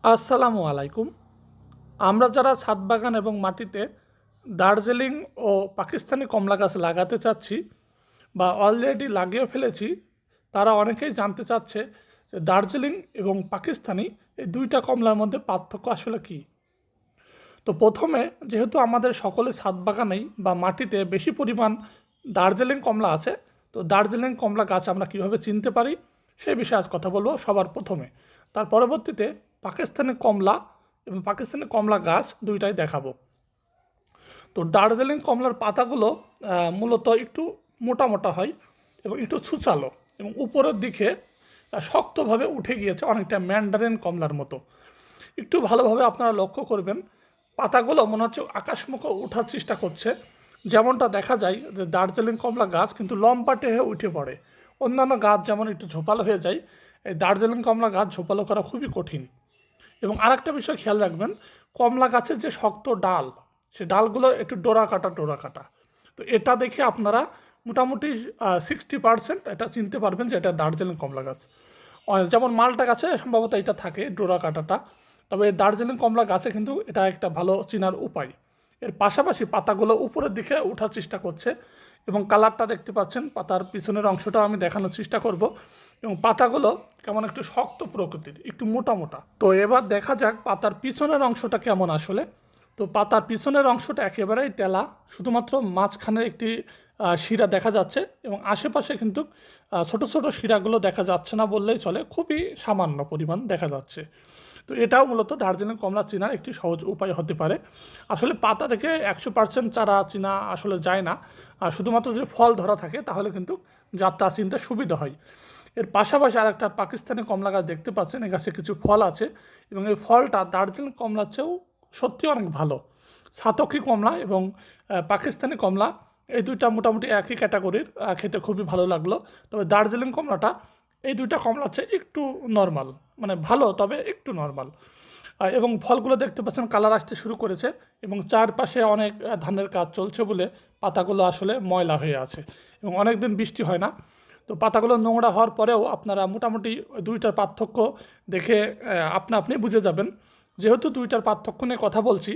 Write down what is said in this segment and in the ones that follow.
আসসালামু আলাইকুম। আমরা যারা ছাদ বাগান এবং মাটিতে দার্জিলিং ও পাকিস্তানি কমলা গাছ লাগাতে চাচ্ছি বা অলরেডি লাগিয়ে ফেলেছি, তারা অনেকেই জানতে চাচ্ছে যে দার্জিলিং এবং পাকিস্তানি এই দুইটা কমলার মধ্যে পার্থক্য আসলে কী। তো প্রথমে, যেহেতু আমাদের সকলে ছাদ বাগানেই বা মাটিতে বেশি পরিমাণ দার্জিলিং কমলা আছে, তো দার্জিলিং কমলা গাছ আমরা কীভাবে চিনতে পারি সেই বিষয়ে আজ কথা বলবো সবার প্রথমে। তার পরবর্তীতে পাকিস্তানি কমলা এবং পাকিস্তানি কমলা গাছ দুইটাই দেখাবো। তো দার্জিলিং কমলার পাতাগুলো মূলত একটু মোটা মোটা হয় এবং একটু ছুচালো এবং উপরের দিকে শক্তভাবে উঠে গিয়েছে, অনেকটা ম্যান্ডারিন কমলার মতো। একটু ভালোভাবে আপনারা লক্ষ্য করবেন, পাতাগুলো মনে হচ্ছে আকাশমুখে ওঠার চেষ্টা করছে। যেমনটা দেখা যায় যে দার্জিলিং কমলা গাছ কিন্তু লম্বাটে হয়ে উঠে পড়ে। অন্যান্য গাছ যেমন একটু ঝোপালো হয়ে যায়, এই দার্জিলিং কমলা গাছ ঝোপালো করা খুবই কঠিন। এবং আরেকটা বিষয় খেয়াল রাখবেন, কমলা গাছের যে শক্ত ডাল, সে ডালগুলো একটু ডোরা কাটা। তো এটা দেখে আপনারা মোটামুটি 60% এটা চিনতে পারবেন যে এটা দার্জিলিং কমলা গাছ। যেমন মালটা গাছে সম্ভবত এটা থাকে ডোরা কাটাটা, তবে দার্জিলিং কমলা গাছে কিন্তু এটা একটা ভালো চেনার উপায়। এর পাশাপাশি পাতাগুলো উপরের দিকে ওঠার চেষ্টা করছে এবং কালারটা দেখতে পাচ্ছেন। পাতার পিছনের অংশটা আমি দেখানোর চেষ্টা করব এবং পাতাগুলো কেমন একটু শক্ত প্রকৃতির, একটু মোটা মোটা। তো এবার দেখা যাক পাতার পিছনের অংশটা কেমন আসলে। তো পাতার পিছনের অংশটা একেবারেই তেলা, শুধুমাত্র মাঝখানের একটি শিরা দেখা যাচ্ছে এবং আশেপাশে কিন্তু ছোট ছোট শিরাগুলো দেখা যাচ্ছে না বললেই চলে, খুবই সামান্য পরিমাণ দেখা যাচ্ছে। তো এটাও মূলত দার্জিলিং কমলা চেনার একটি সহজ উপায় হতে পারে। আসলে পাতা থেকে 100% চারা চেনা আসলে যায় না, আর শুধুমাত্র যদি ফল ধরা থাকে তাহলে কিন্তু যাত্রা চিনতে সুবিধা হয়। এর পাশাপাশি আরেকটা পাকিস্তানি কমলা গাছ দেখতে পাচ্ছেন, এই গাছে কিছু ফল আছে এবং এই ফলটা দার্জিলিং কমলার চেয়েও সত্যি অনেক ভালো। সাতকি কমলা এবং পাকিস্তানি কমলা এই দুইটা মোটামুটি একই ক্যাটাগরির, খেতে খুবই ভালো লাগলো। তবে দার্জিলিং কমলাটা এই দুইটা কমলা হচ্ছে একটু নর্মাল, মানে ভালো তবে একটু নর্মাল। এবং ফলগুলো দেখতে পাচ্ছেন কালার আসতে শুরু করেছে এবং চারপাশে অনেক ধানের কাজ চলছে বলে পাতাগুলো আসলে ময়লা হয়ে আছে এবং অনেক দিন বৃষ্টি হয় না। তো পাতাগুলো নোংরা হওয়ার পরেও আপনারা মোটামুটি দুইটার পার্থক্য দেখে আপনি বুঝে যাবেন। যেহেতু দুইটার পার্থক্য নিয়ে কথা বলছি,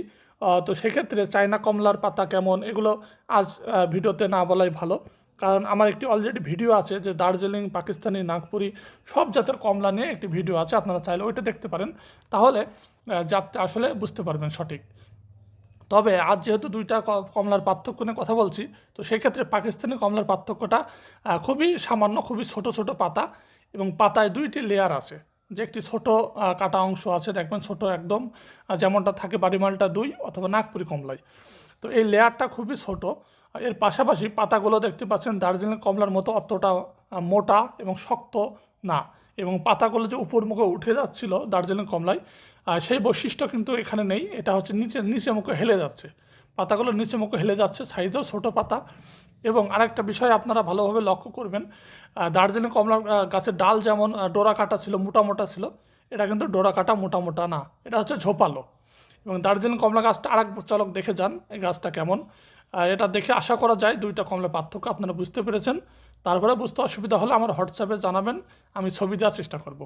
তো সেক্ষেত্রে চায়না কমলার পাতা কেমন এগুলো আজ ভিডিওতে না বলাই ভালো, কারণ আমার একটি অলরেডি ভিডিও আছে যে দার্জিলিং, পাকিস্তানি, নাগপুরি সব জাতের কমলা নিয়ে একটি ভিডিও আছে, আপনারা চাইলে ওইটা দেখতে পারেন, তাহলে জাতটা আসলে বুঝতে পারবেন সঠিক। তবে আজ যেহেতু দুইটা কমলার পার্থক্য নিয়ে কথা বলছি, তো সেক্ষেত্রে পাকিস্তানি কমলার পার্থক্যটা খুবই সামান্য, খুবই ছোট ছোট পাতা এবং পাতায় দুইটি লেয়ার আছে। যে একটি ছোট কাটা অংশ আছে দেখবেন, ছোট একদম, যেমনটা থাকে বাড়িমালটা 2 অথবা নাগপুরি কমলায়। তো এই লেয়ারটা খুবই ছোট। এর পাশাপাশি পাতাগুলো দেখতে পাচ্ছেন দার্জিলিং কমলার মতো অতটা মোটা এবং শক্ত না, এবং পাতাগুলো যে উপর মুখে উঠে যাচ্ছিল দার্জিলিং কমলায়, সেই বৈশিষ্ট্য কিন্তু এখানে নেই। এটা হচ্ছে নিচে মুখে হেলে যাচ্ছে, পাতাগুলো নিচে মুখে হেলে যাচ্ছে, সাইজেও ছোটো পাতা। এবং আরেকটা বিষয় আপনারা ভালোভাবে লক্ষ্য করবেন, দার্জিলিং কমলা গাছের ডাল যেমন ডোরা কাটা ছিল, মোটা মোটা ছিল, এটা কিন্তু ডোরা কাটা মোটা মোটা না, এটা হচ্ছে ঝোপালো। এবং দার্জিলিং কমলা গাছটা আরেক চলক দেখে যান এই গাছটা কেমন। এটা দেখে আশা করা যায় দুইটা কমলার পার্থক্য আপনারা বুঝতে পেরেছেন। তারপরে বুঝতে অসুবিধা হলে আমার হোয়াটসঅ্যাপে জানাবেন, আমি ছবি দেওয়ার চেষ্টা করব।